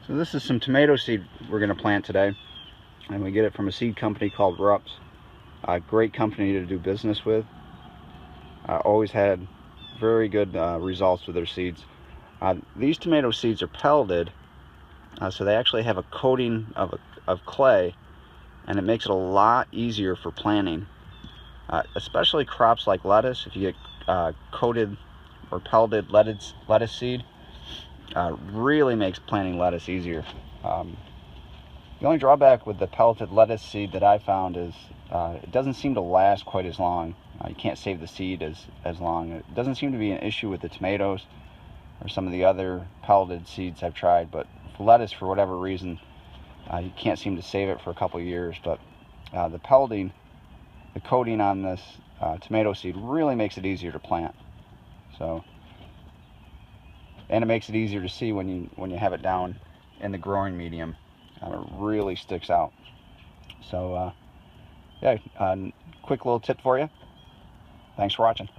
So this is some tomato seed we're going to plant today, and we get it from a seed company called Rups. A great company to do business with. Always had very good results with their seeds. These tomato seeds are pelleted, so they actually have a coating of clay, and it makes it a lot easier for planting. Especially crops like lettuce, if you get coated or pelleted lettuce seed, really makes planting lettuce easier. The only drawback with the pelleted lettuce seed that I found is it doesn't seem to last quite as long. You can't save the seed as long. It doesn't seem to be an issue with the tomatoes or some of the other pelleted seeds I've tried, but for lettuce, for whatever reason, you can't seem to save it for a couple years. But the pelleting, the coating on this tomato seed really makes it easier to plant. So, and it makes it easier to see when you have it down in the growing medium. It really sticks out. So yeah, quick little tip for you. Thanks for watching.